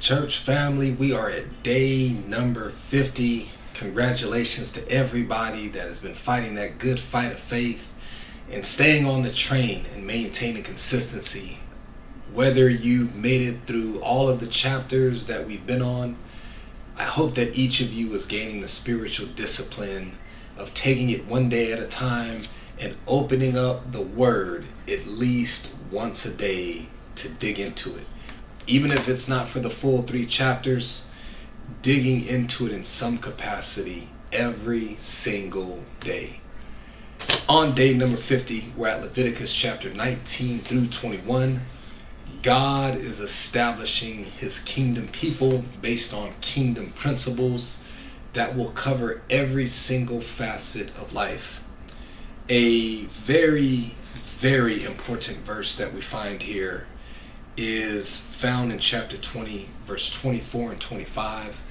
Church family, we are at day number 50. Congratulations to everybody that has been fighting that good fight of faith and staying on the train and maintaining consistency. Whether you've made it through all of the chapters that we've been on, I hope that each of you is gaining the spiritual discipline of taking it one day at a time and opening up the Word at least once a day to dig into it. Even if it's not for the full 3 chapters, digging into it in some capacity every single day. On day number 50, we're at Leviticus chapter 19 through 21. God is establishing his kingdom people based on kingdom principles that will cover every single facet of life. A very, very important verse that we find here is found in chapter 20, verse 24 and 25.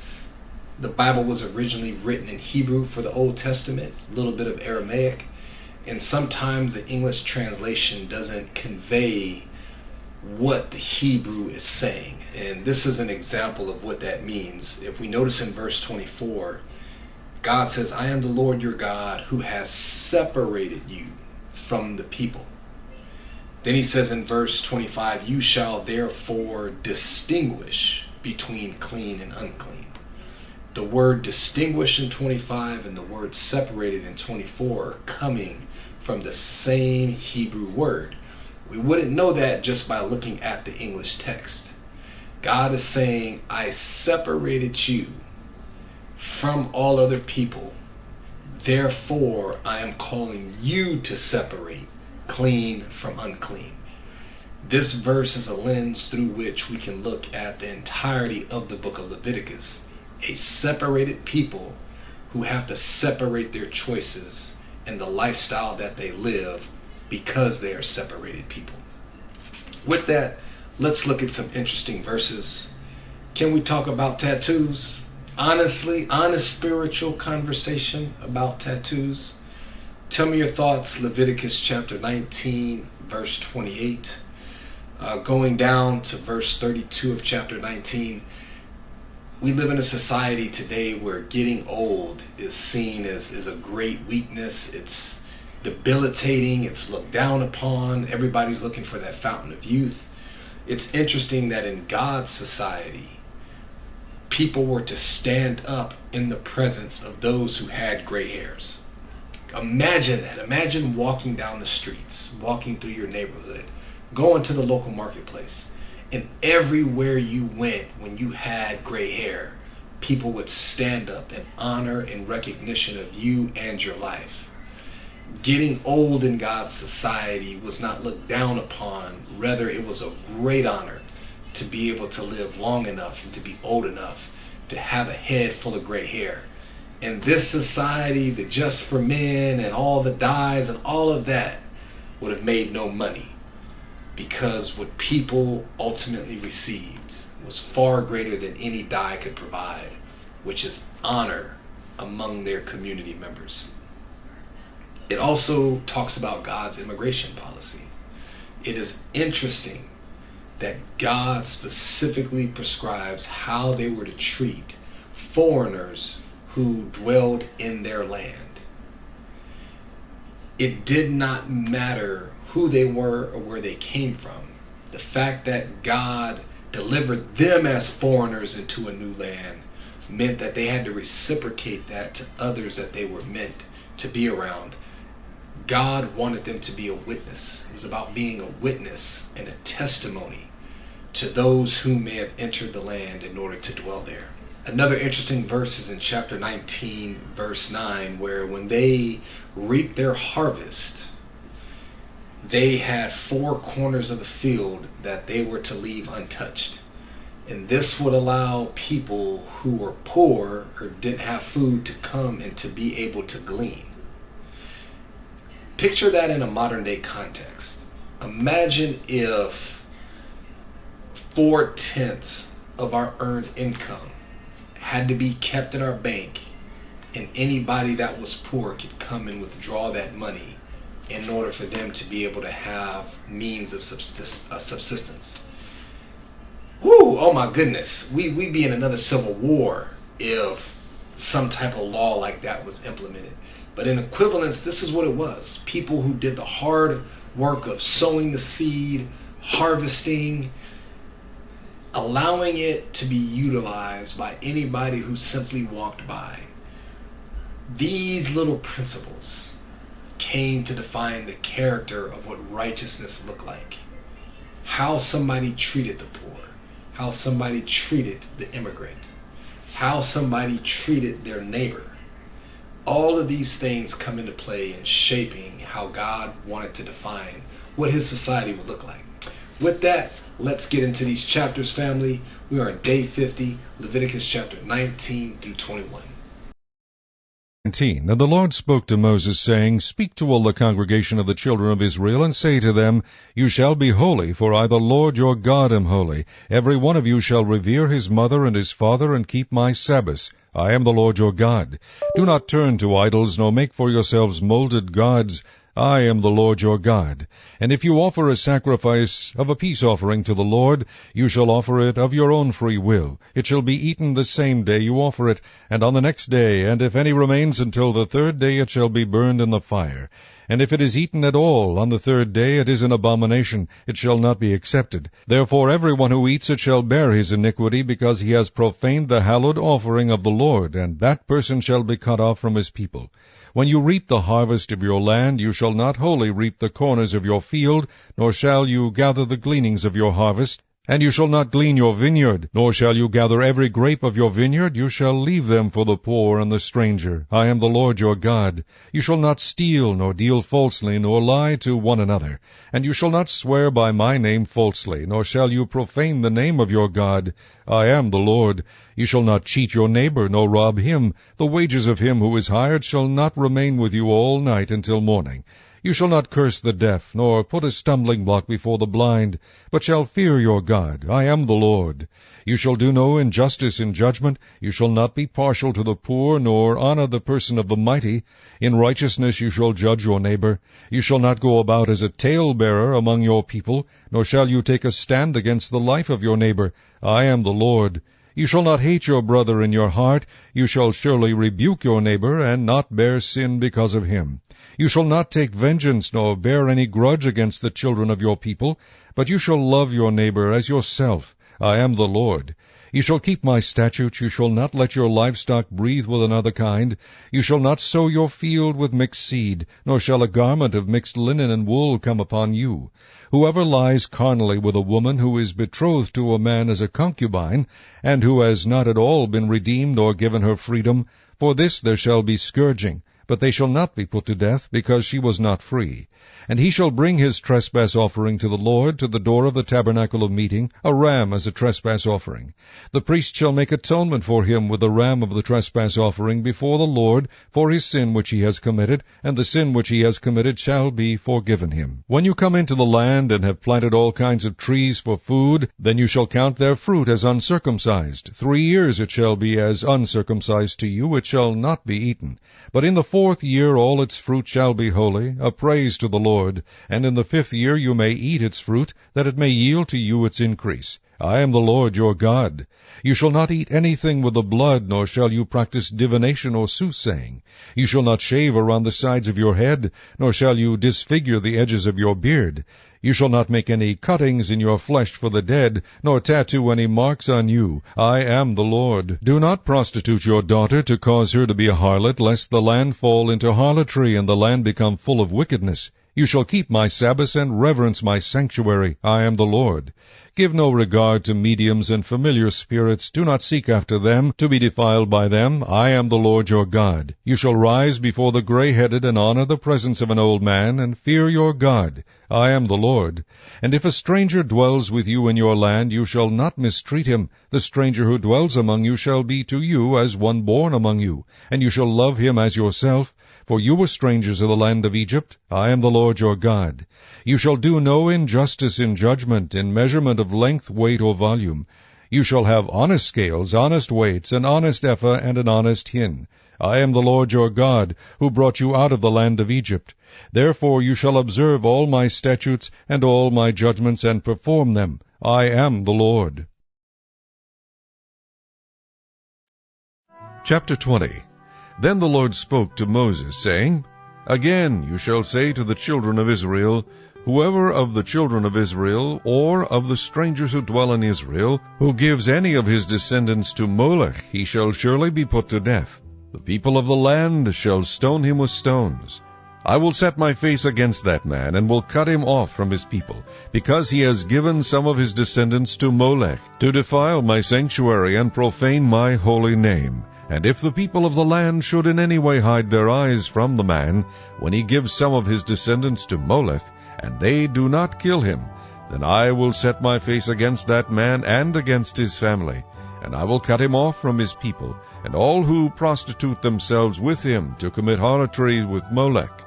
The Bible was originally written in Hebrew for the Old Testament, a little bit of Aramaic, and sometimes the English translation doesn't convey what the Hebrew is saying. And this is an example of what that means. If we notice in verse 24, God says, "I am the Lord your God who has separated you from the people." Then he says in verse 25, "You shall therefore distinguish between clean and unclean." The word distinguish in 25 and the word separated in 24 are coming from the same Hebrew word. We wouldn't know that just by looking at the English text. God is saying, "I separated you from all other people. Therefore, I am calling you to separate clean from unclean." This verse is a lens through which we can look at the entirety of the book of Leviticus. A separated people who have to separate their choices and the lifestyle that they live because they are separated people. With that, let's look at some interesting verses. Can we talk about tattoos? Honestly, honest spiritual conversation about tattoos. Tell me your thoughts. Leviticus chapter 19, verse 28. Going down to verse 32 of chapter 19. We live in a society today where getting old is seen as a great weakness. It's debilitating. It's looked down upon. Everybody's looking for that fountain of youth. It's interesting that in God's society, people were to stand up in the presence of those who had gray hairs. Imagine that. Imagine walking down the streets, walking through your neighborhood, going to the local marketplace, and everywhere you went when you had gray hair, people would stand up in honor and recognition of you and your life. Getting old in God's society was not looked down upon. Rather, it was a great honor to be able to live long enough and to be old enough to have a head full of gray hair. In this society, the Just for Men and all the dyes and all of that would have made no money, because what people ultimately received was far greater than any dye could provide, which is honor among their community members. It also talks about God's immigration policy. It is interesting that God specifically prescribes how they were to treat foreigners who dwelled in their land. It did not matter who they were or where they came from. The fact that God delivered them as foreigners into a new land meant that they had to reciprocate that to others that they were meant to be around. God wanted them to be a witness. It was about being a witness and a testimony to those who may have entered the land in order to dwell there. Another interesting verse is in chapter 19, verse 9, where when they reaped their harvest, they had 4 corners of the field that they were to leave untouched. And this would allow people who were poor or didn't have food to come and to be able to glean. Picture that in a modern day context. Imagine if 4/10 of our earned income had to be kept in our bank, and anybody that was poor could come and withdraw that money in order for them to be able to have means of subsistence. Whew, oh my goodness. We'd be in another civil war if some type of law like that was implemented. But in equivalence, this is what it was. People who did the hard work of sowing the seed, harvesting, allowing it to be utilized by anybody who simply walked by. These little principles came to define the character of what righteousness looked like. How somebody treated the poor, how somebody treated the immigrant, how somebody treated their neighbor. All of these things come into play in shaping how God wanted to define what his society would look like. With that, let's get into these chapters, family. We are on day 50, Leviticus chapter 19 through 21. 19. And the Lord spoke to Moses, saying, Speak to all the congregation of the children of Israel, and say to them, You shall be holy, for I the Lord your God am holy. Every one of you shall revere his mother and his father, and keep my Sabbaths. I am the Lord your God. Do not turn to idols, nor make for yourselves molded gods. I am the Lord your God. And if you offer a sacrifice of a peace offering to the Lord, you shall offer it of your own free will. It shall be eaten the same day you offer it, and on the next day, and if any remains until the third day, it shall be burned in the fire. And if it is eaten at all on the third day, it is an abomination, it shall not be accepted. Therefore every one who eats it shall bear his iniquity, because he has profaned the hallowed offering of the Lord, and that person shall be cut off from his people. When you reap the harvest of your land, you shall not wholly reap the corners of your field, nor shall you gather the gleanings of your harvest. And you shall not glean your vineyard, nor shall you gather every grape of your vineyard. You shall leave them for the poor and the stranger. I am the Lord your God. You shall not steal, nor deal falsely, nor lie to one another. And you shall not swear by my name falsely, nor shall you profane the name of your God. I am the Lord. You shall not cheat your neighbor, nor rob him. The wages of him who is hired shall not remain with you all night until morning. You shall not curse the deaf, nor put a stumbling block before the blind, but shall fear your God. I am the Lord. You shall do no injustice in judgment. You shall not be partial to the poor, nor honor the person of the mighty. In righteousness you shall judge your neighbor. You shall not go about as a talebearer among your people, nor shall you take a stand against the life of your neighbor. I am the Lord. You shall not hate your brother in your heart. You shall surely rebuke your neighbor, and not bear sin because of him. You shall not take vengeance, nor bear any grudge against the children of your people, but you shall love your neighbor as yourself. I am the Lord. You shall keep my statutes. You shall not let your livestock breathe with another kind. You shall not sow your field with mixed seed, nor shall a garment of mixed linen and wool come upon you. Whoever lies carnally with a woman who is betrothed to a man as a concubine, and who has not at all been redeemed or given her freedom, for this there shall be scourging. But they shall not be put to death, because she was not free. And he shall bring his trespass offering to the Lord to the door of the tabernacle of meeting, a ram as a trespass offering. The priest shall make atonement for him with the ram of the trespass offering before the Lord for his sin which he has committed, and the sin which he has committed shall be forgiven him. When you come into the land and have planted all kinds of trees for food, then you shall count their fruit as uncircumcised. 3 years it shall be as uncircumcised to you, it shall not be eaten. But in the 4th year all its fruit shall be holy, a praise to the Lord. And in the 5th year you may eat its fruit, that it may yield to you its increase. I am the Lord your God. You shall not eat anything with the blood, nor shall you practice divination or soothsaying. You shall not shave around the sides of your head, nor shall you disfigure the edges of your beard. You shall not make any cuttings in your flesh for the dead, nor tattoo any marks on you. I am the Lord. Do not prostitute your daughter to cause her to be a harlot, lest the land fall into harlotry, and the land become full of wickedness. You shall keep my Sabbaths and reverence my sanctuary. I am the Lord. Give no regard to mediums and familiar spirits. Do not seek after them, to be defiled by them. I am the Lord your God. You shall rise before the gray-headed, and honor the presence of an old man, and fear your God. I am the Lord. And if a stranger dwells with you in your land, you shall not mistreat him. The stranger who dwells among you shall be to you as one born among you, and you shall love him as yourself. For you were strangers in the land of Egypt. I am the Lord your God. You shall do no injustice in judgment, in measurement of length, weight, or volume. You shall have honest scales, honest weights, an honest ephah, and an honest hin. I am the Lord your God, who brought you out of the land of Egypt. Therefore you shall observe all my statutes and all my judgments, and perform them. I am the Lord. Chapter 20. Then the Lord spoke to Moses, saying, Again you shall say to the children of Israel, Whoever of the children of Israel, or of the strangers who dwell in Israel, who gives any of his descendants to Molech, he shall surely be put to death. The people of the land shall stone him with stones. I will set my face against that man, and will cut him off from his people, because he has given some of his descendants to Molech, to defile my sanctuary and profane my holy name. And if the people of the land should in any way hide their eyes from the man, when he gives some of his descendants to Molech, and they do not kill him, then I will set my face against that man and against his family, and I will cut him off from his people, and all who prostitute themselves with him to commit harlotry with Molech.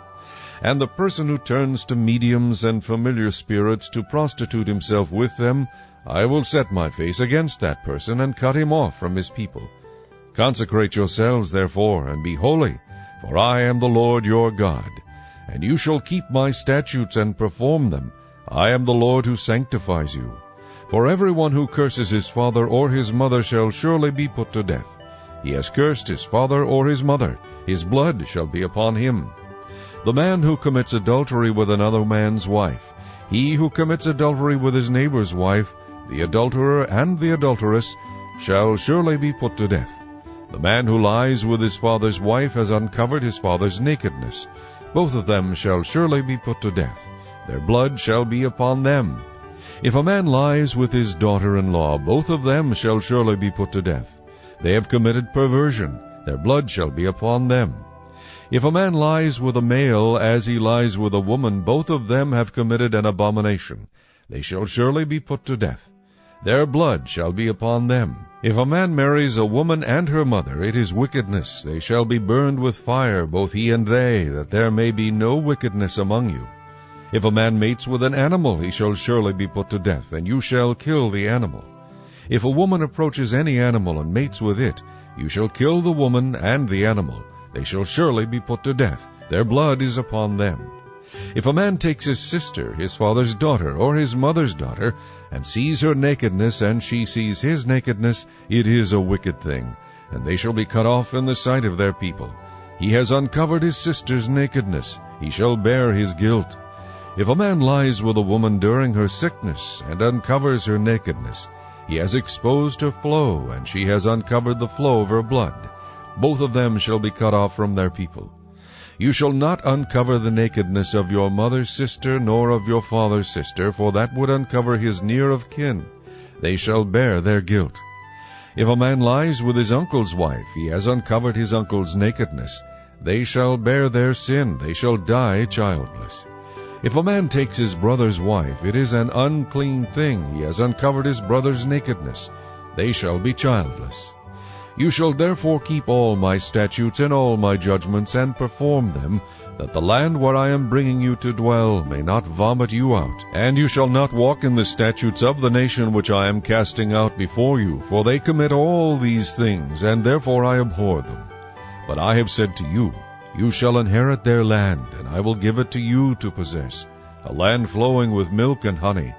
And the person who turns to mediums and familiar spirits to prostitute himself with them, I will set my face against that person, and cut him off from his people. Consecrate yourselves, therefore, and be holy, for I am the Lord your God. And you shall keep my statutes and perform them. I am the Lord who sanctifies you. For everyone who curses his father or his mother shall surely be put to death. He has cursed his father or his mother. His blood shall be upon him. The man who commits adultery with another man's wife, he who commits adultery with his neighbor's wife, the adulterer and the adulteress, shall surely be put to death. The man who lies with his father's wife has uncovered his father's nakedness. Both of them shall surely be put to death. Their blood shall be upon them. If a man lies with his daughter-in-law, both of them shall surely be put to death. They have committed perversion. Their blood shall be upon them. If a man lies with a male as he lies with a woman, both of them have committed an abomination. They shall surely be put to death. Their blood shall be upon them. If a man marries a woman and her mother, it is wickedness. They shall be burned with fire, both he and they, that there may be no wickedness among you. If a man mates with an animal, he shall surely be put to death, and you shall kill the animal. If a woman approaches any animal and mates with it, you shall kill the woman and the animal. They shall surely be put to death. Their blood is upon them. If a man takes his sister, his father's daughter, or his mother's daughter, and sees her nakedness, and she sees his nakedness, it is a wicked thing, and they shall be cut off in the sight of their people. He has uncovered his sister's nakedness. He shall bear his guilt. If a man lies with a woman during her sickness, and uncovers her nakedness, he has exposed her flow, and she has uncovered the flow of her blood. Both of them shall be cut off from their people. You shall not uncover the nakedness of your mother's sister, nor of your father's sister, for that would uncover his near of kin. They shall bear their guilt. If a man lies with his uncle's wife, he has uncovered his uncle's nakedness. They shall bear their sin. They shall die childless. If a man takes his brother's wife, it is an unclean thing. He has uncovered his brother's nakedness. They shall be childless. You shall therefore keep all my statutes and all my judgments, and perform them, that the land where I am bringing you to dwell may not vomit you out. And you shall not walk in the statutes of the nation which I am casting out before you, for they commit all these things, and therefore I abhor them. But I have said to you, you shall inherit their land, and I will give it to you to possess, a land flowing with milk and honey.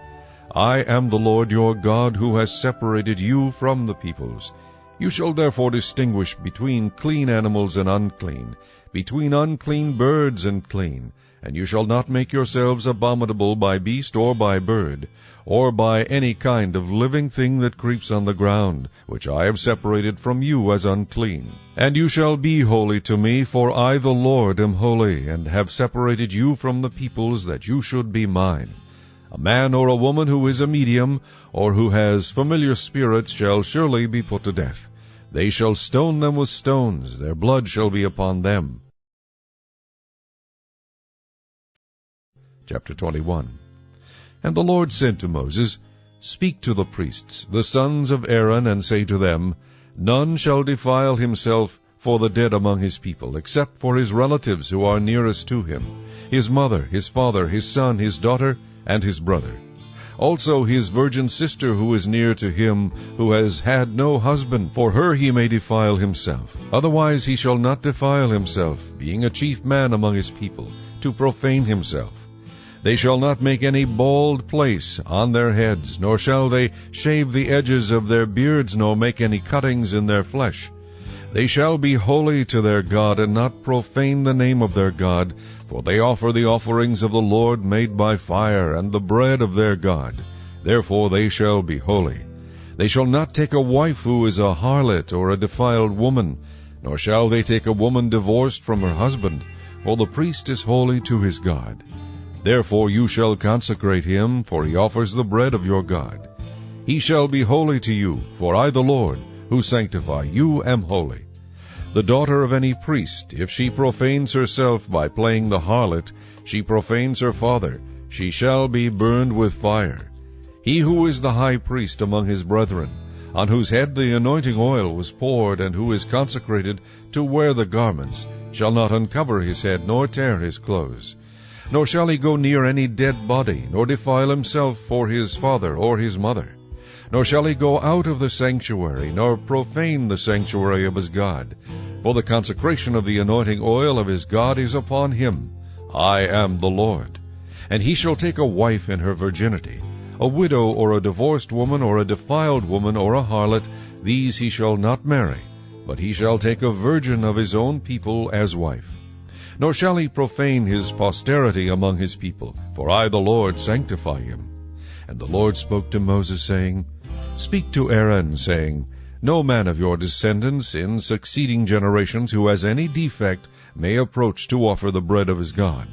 I am the Lord your God, who has separated you from the peoples. You shall therefore distinguish between clean animals and unclean, between unclean birds and clean, and you shall not make yourselves abominable by beast or by bird, or by any kind of living thing that creeps on the ground, which I have separated from you as unclean. And you shall be holy to me, for I the Lord am holy, and have separated you from the peoples, that you should be mine. A man or a woman who is a medium, or who has familiar spirits, shall surely be put to death. They shall stone them with stones. Their blood shall be upon them. Chapter 21. And the Lord said to Moses, Speak to the priests, the sons of Aaron, and say to them, None shall defile himself for the dead among his people, except for his relatives who are nearest to him, his mother, his father, his son, his daughter, and his brother. Also his virgin sister who is near to him, who has had no husband, for her he may defile himself. Otherwise he shall not defile himself, being a chief man among his people, to profane himself. They shall not make any bald place on their heads, nor shall they shave the edges of their beards, nor make any cuttings in their flesh. They shall be holy to their God, and not profane the name of their God, for they offer the offerings of the Lord made by fire, and the bread of their God. Therefore they shall be holy. They shall not take a wife who is a harlot or a defiled woman, nor shall they take a woman divorced from her husband, for the priest is holy to his God. Therefore you shall consecrate him, for he offers the bread of your God. He shall be holy to you, for I the Lord, who sanctify you, am holy. The daughter of any priest, if she profanes herself by playing the harlot, she profanes her father, she shall be burned with fire. He who is the high priest among his brethren, on whose head the anointing oil was poured, and who is consecrated to wear the garments, shall not uncover his head, nor tear his clothes. Nor shall he go near any dead body, nor defile himself for his father or his mother. Nor shall he go out of the sanctuary, nor profane the sanctuary of his God. For the consecration of the anointing oil of his God is upon him. I am the Lord. And he shall take a wife in her virginity. A widow or a divorced woman or a defiled woman or a harlot, these he shall not marry, but he shall take a virgin of his own people as wife. Nor shall he profane his posterity among his people, for I the Lord sanctify him. And the Lord spoke to Moses, saying, Speak to Aaron, saying, No man of your descendants in succeeding generations who has any defect may approach to offer the bread of his God.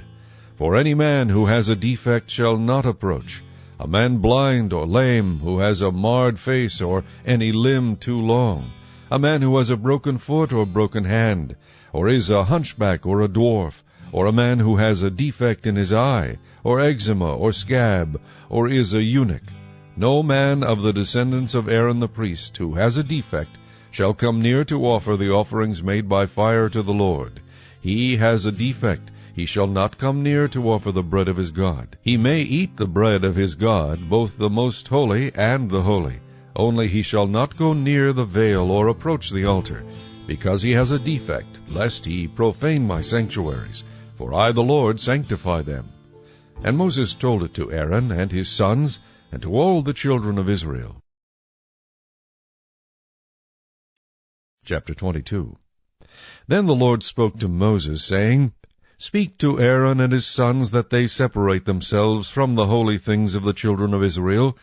For any man who has a defect shall not approach, a man blind or lame, who has a marred face, or any limb too long, a man who has a broken foot or broken hand, or is a hunchback or a dwarf, or a man who has a defect in his eye, or eczema, or scab, or is a eunuch. No man of the descendants of Aaron the priest, who has a defect, shall come near to offer the offerings made by fire to the Lord. He has a defect, he shall not come near to offer the bread of his God. He may eat the bread of his God, both the most holy and the holy. Only he shall not go near the veil or approach the altar, because he has a defect, lest he profane my sanctuaries. For I the Lord sanctify them. And Moses told it to Aaron and his sons, and to all the children of Israel. Chapter 22. Then the Lord spoke to Moses, saying, Speak to Aaron and his sons that they separate themselves from the holy things of the children of Israel,